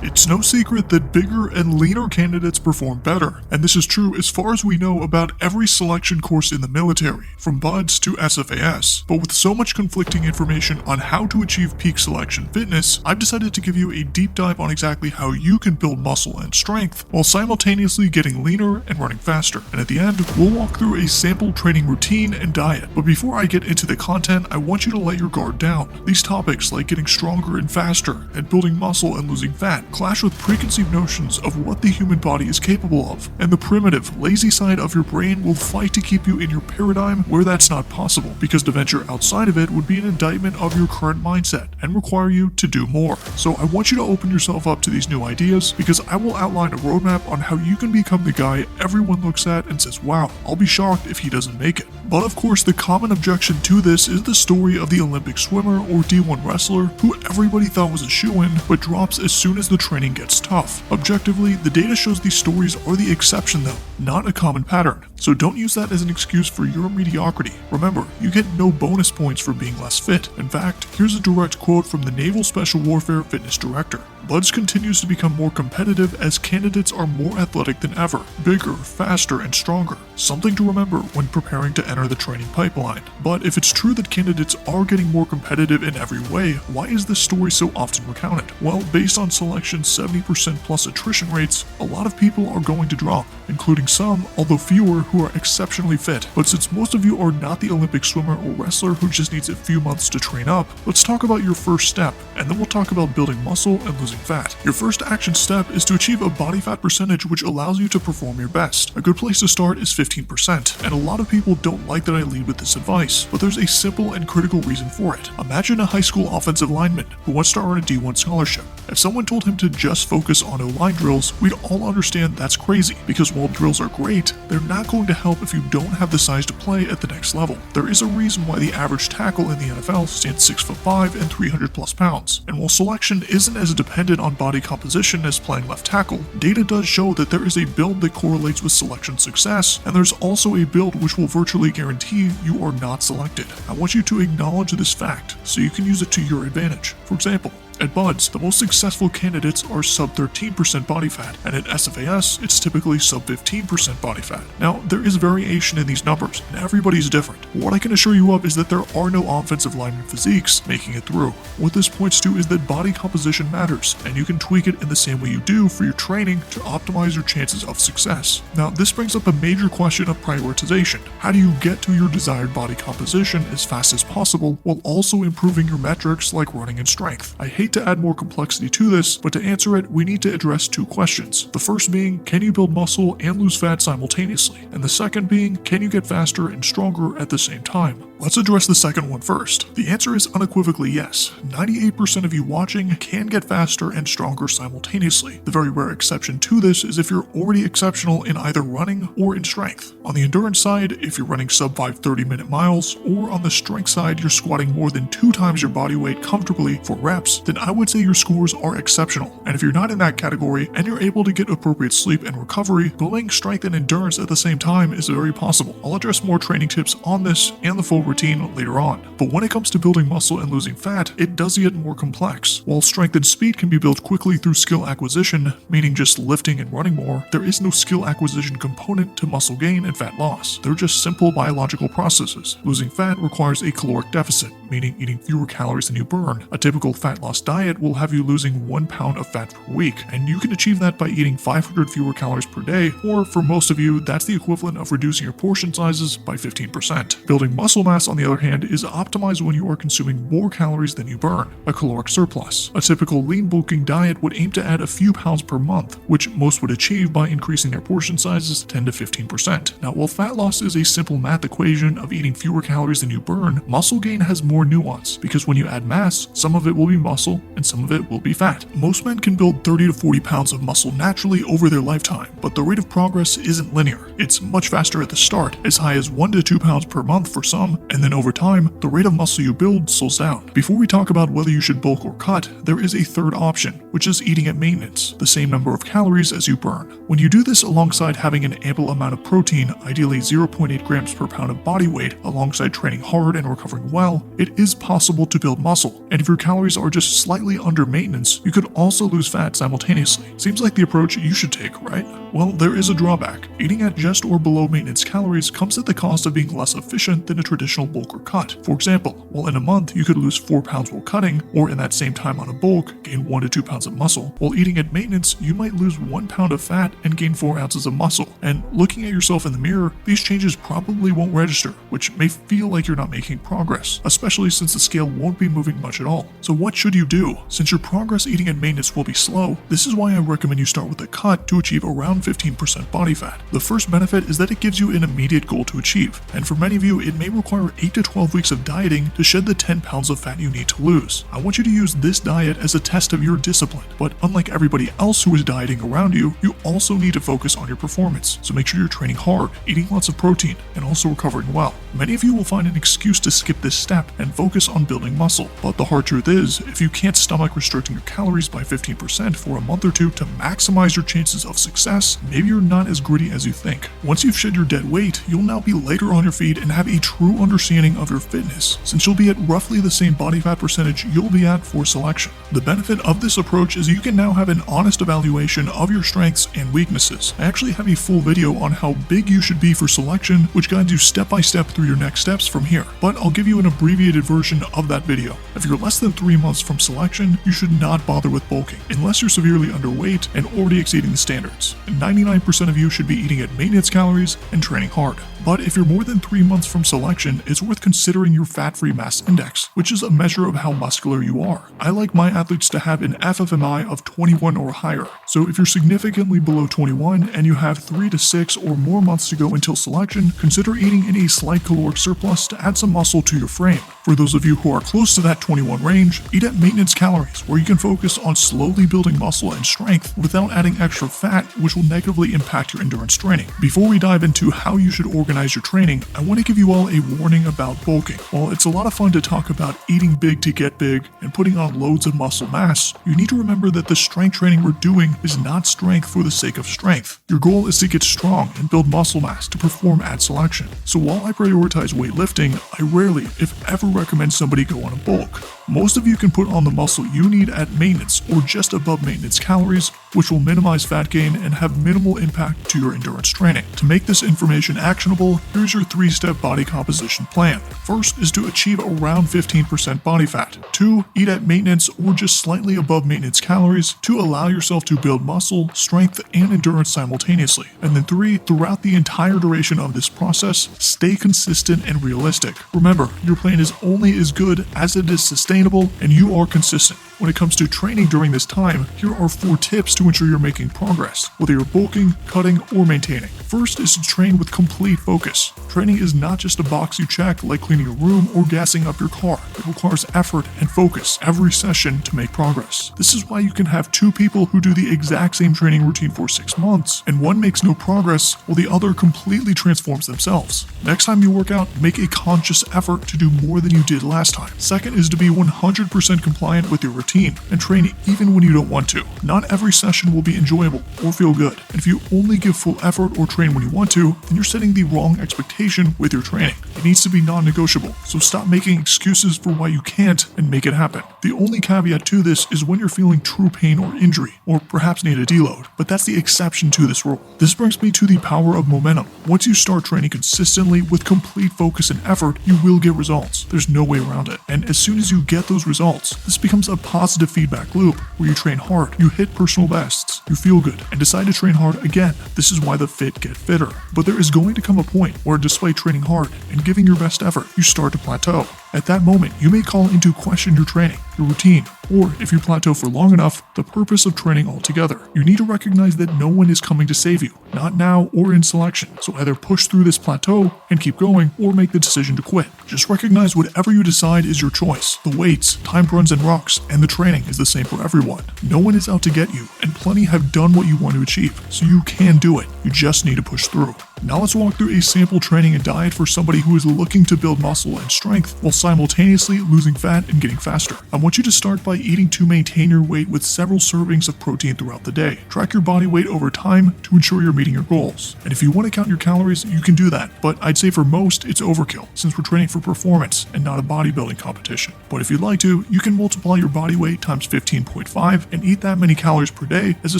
It's no secret that bigger and leaner candidates perform better, and this is true as far as we know about every selection course in the military, from BUDS to SFAS. But with so much conflicting information on how to achieve peak selection fitness, I've decided to give you a deep dive on exactly how you can build muscle and strength while simultaneously getting leaner and running faster. And at the end, we'll walk through a sample training routine and diet. But before I get into the content, I want you to let your guard down. These topics, like getting stronger and faster, and building muscle and losing fat, clash with preconceived notions of what the human body is capable of, and the primitive, lazy side of your brain will fight to keep you in your paradigm where that's not possible, because to venture outside of it would be an indictment of your current mindset and require you to do more. So I want you to open yourself up to these new ideas, because I will outline a roadmap on how you can become the guy everyone looks at and says, wow, I'll be shocked if he doesn't make it. But of course, the common objection to this is the story of the Olympic swimmer or D1 wrestler who everybody thought was a shoo-in, but drops as soon as the training gets tough. Objectively, the data shows these stories are the exception though, not a common pattern. So don't use that as an excuse for your mediocrity. Remember, you get no bonus points for being less fit. In fact, here's a direct quote from the Naval Special Warfare Fitness Director. BUDS continues to become more competitive as candidates are more athletic than ever, bigger, faster, and stronger. Something to remember when preparing to enter the training pipeline. But if it's true that candidates are getting more competitive in every way, why is this story so often recounted? Well, based on selection's 70% plus attrition rates, a lot of people are going to drop, including some, although fewer, who are exceptionally fit. But since most of you are not the Olympic swimmer or wrestler who just needs a few months to train up, let's talk about your first step, and then we'll talk about building muscle and losing fat. Your first action step is to achieve a body fat percentage which allows you to perform your best. A good place to start is 15%, and a lot of people don't like that I lead with this advice, but there's a simple and critical reason for it. Imagine a high school offensive lineman who wants to earn a D1 scholarship. If someone told him to just focus on O-line drills, we'd all understand that's crazy, because while drills are great, they're not going to help if you don't have the size to play at the next level. There is a reason why the average tackle in the NFL stands 6'5" and 300 plus pounds, and while selection isn't as dependent on body composition as playing left tackle, data does show that there is a build that correlates with selection success, and there's also a build which will virtually guarantee you are not selected. I want you to acknowledge this fact so you can use it to your advantage. For example, at BUDS, the most successful candidates are sub 13% body fat, and at SFAS, it's typically sub 15% body fat. Now, there is variation in these numbers, and everybody's different. What I can assure you of is that there are no offensive lineman physiques making it through. What this points to is that body composition matters, and you can tweak it in the same way you do for your training to optimize your chances of success. Now, this brings up a major question of prioritization. How do you get to your desired body composition as fast as possible while also improving your metrics like running and strength? I hate to add more complexity to this, but to answer it, we need to address two questions. The first being, can you build muscle and lose fat simultaneously? And the second being, can you get faster and stronger at the same time? Let's address the second one first. The answer is unequivocally yes. 98% of you watching can get faster and stronger simultaneously. The very rare exception to this is if you're already exceptional in either running or in strength. On the endurance side, if you're running sub 5 30-minute miles, or on the strength side, you're squatting more than 2 times your body weight comfortably for reps, then I would say your scores are exceptional. And if you're not in that category and you're able to get appropriate sleep and recovery, building strength and endurance at the same time is very possible. I'll address more training tips on this and the full routine later on. But when it comes to building muscle and losing fat, it does get more complex. While strength and speed can be built quickly through skill acquisition, meaning just lifting and running more, there is no skill acquisition component to muscle gain and fat loss. They're just simple biological processes. Losing fat requires a caloric deficit, meaning eating fewer calories than you burn. A typical fat loss diet will have you losing 1 pound of fat per week, and you can achieve that by eating 500 fewer calories per day, or for most of you, that's the equivalent of reducing your portion sizes by 15%. Building muscle mass, on the other hand, is optimized when you are consuming more calories than you burn, a caloric surplus. A typical lean bulking diet would aim to add a few pounds per month, which most would achieve by increasing their portion sizes 10 to 15%. Now, while fat loss is a simple math equation of eating fewer calories than you burn, muscle gain has more nuance, because when you add mass, some of it will be muscle and some of it will be fat. Most men can build 30 to 40 pounds of muscle naturally over their lifetime, but the rate of progress isn't linear. It's much faster at the start, as high as 1 to 2 pounds per month for some, and then over time, the rate of muscle you build slows down. Before we talk about whether you should bulk or cut, there is a third option, which is eating at maintenance, the same number of calories as you burn. When you do this alongside having an ample amount of protein, ideally 0.8 grams per pound of body weight, alongside training hard and recovering well, it is possible to build muscle. And if your calories are just slightly under maintenance, you could also lose fat simultaneously. Seems like the approach you should take, right? Well, there is a drawback. Eating at just or below maintenance calories comes at the cost of being less efficient than a traditional bulk or cut. For example, while in a month you could lose 4 pounds while cutting, or in that same time on a bulk, gain 1 to 2 pounds of muscle, while eating at maintenance, you might lose 1 pound of fat and gain 4 ounces of muscle. And looking at yourself in the mirror, these changes probably won't register, which may feel like you're not making progress, especially since the scale won't be moving much at all. So what should you do? Since your progress eating at maintenance will be slow, this is why I recommend you start with a cut to achieve around 15% body fat. The first benefit is that it gives you an immediate goal to achieve, and for many of you, it may require 8 to 12 weeks of dieting to shed the 10 pounds of fat you need to lose. I want you to use this diet as a test of your discipline, but unlike everybody else who is dieting around you, you also need to focus on your performance. So make sure you're training hard, eating lots of protein, and also recovering well. Many of you will find an excuse to skip this step and focus on building muscle, but the hard truth is, if you can't stomach restricting your calories by 15% for a month or two to maximize your chances of success, maybe you're not as gritty as you think. Once you've shed your dead weight, you'll now be lighter on your feet and have a true understanding of your fitness, since you'll be at roughly the same body fat percentage you'll be at for selection. The benefit of this approach is you can now have an honest evaluation of your strengths and weaknesses. I actually have a full video on how big you should be for selection, which guides you step by step through your next steps from here, but I'll give you an abbreviated version of that video. If you're less than 3 months from selection, you should not bother with bulking, unless you're severely underweight and already exceeding the standards. 99% of you should be eating at maintenance calories and training hard. But if you're more than 3 months from selection, it's worth considering your fat-free mass index, which is a measure of how muscular you are. I like my athletes to have an FFMI of 21 or higher. So if you're significantly below 21 and you have 3 to 6 or more months to go until selection, consider eating in a slight caloric surplus to add some muscle to your frame. For those of you who are close to that 21 range, eat at maintenance calories, where you can focus on slowly building muscle and strength without adding extra fat, which will negatively impact your endurance training. Before we dive into how you should organize your training, I want to give you all a warning about bulking. While it's a lot of fun to talk about eating big to get big and putting on loads of muscle mass, you need to remember that the strength training we're doing is not strength for the sake of strength. Your goal is to get strong and build muscle mass to perform at selection. So while I prioritize weightlifting, I rarely, if ever, recommend somebody go on a bulk. Most of you can put on the muscle you need at maintenance or just above maintenance calories, which will minimize fat gain and have minimal impact to your endurance training. To make this information actionable, here's your 3-step body composition plan. First is to achieve around 15% body fat. 2, eat at maintenance or just slightly above maintenance calories to allow yourself to build muscle, strength, and endurance simultaneously. And then 3, throughout the entire duration of this process, stay consistent and realistic. Remember, your plan is only as good as it is sustainable, and you are consistent. When it comes to training during this time, here are 4 tips to ensure you're making progress, whether you're bulking, cutting, or maintaining. First is to train with complete focus. Training is not just a box you check like cleaning your room or gassing up your car. It requires effort and focus every session to make progress. This is why you can have 2 people who do the exact same training routine for 6 months, and one makes no progress while the other completely transforms themselves. Next time you work out, make a conscious effort to do more than you did last time. Second is to be 100% compliant with your routine and train even when you don't want to. Not every session will be enjoyable or feel good, and if you only give full effort or train when you want to, then you're setting the wrong expectation with your training. It needs to be non-negotiable, so stop making excuses for why you can't and make it happen. The only caveat to this is when you're feeling true pain or injury, or perhaps need a deload, but that's the exception to this rule. This brings me to the power of momentum. Once you start training consistently with complete focus and effort, you will get results. There's no way around it. And as soon as you get those results, this becomes a positive feedback loop where you train hard, you hit personal bests, you feel good, and decide to train hard again. This is why the fit get fitter. But there is going to come a point where, despite training hard and giving your best effort, you start to plateau. At that moment, you may call into question your training, your routine, or if you plateau for long enough, the purpose of training altogether. You need to recognize that no one is coming to save you, not now or in selection. So either push through this plateau and keep going, or make the decision to quit. Just recognize whatever you decide is your choice. The weights, time runs, and rocks, and the training is the same for everyone. No one is out to get you, and plenty have done what you want to achieve, so you can do it. You just need to push through. Now let's walk through a sample training and diet for somebody who is looking to build muscle and strength while simultaneously losing fat and getting faster. I want you to start by eating to maintain your weight with several servings of protein throughout the day. Track your body weight over time to ensure you're meeting your goals. And if you want to count your calories, you can do that, but I'd say for most, it's overkill since we're training for performance and not a bodybuilding competition. But if you'd like to, you can multiply your body weight times 15.5 and eat that many calories per day as a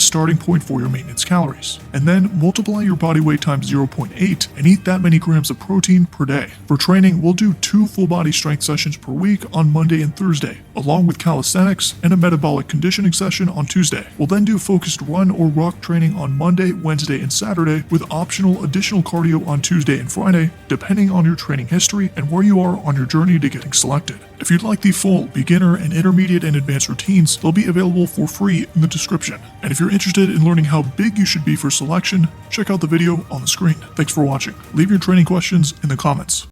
starting point for your maintenance calories. And then multiply your body weight times 0.8 and eat that many grams of protein per day. For training, we'll do 2 full body strength sessions per week on Monday and Thursday, along with calisthenics and a metabolic conditioning session on Tuesday. We'll then do focused run or rock training on Monday, Wednesday, and Saturday, with optional additional cardio on Tuesday and Friday, depending on your training history and where you are on your journey to getting selected. If you'd like the full beginner and intermediate and advanced routines, they'll be available for free in the description. And if you're interested in learning how big you should be for selection, check out the video on the screen. Thanks for watching. Leave your training questions in the comments.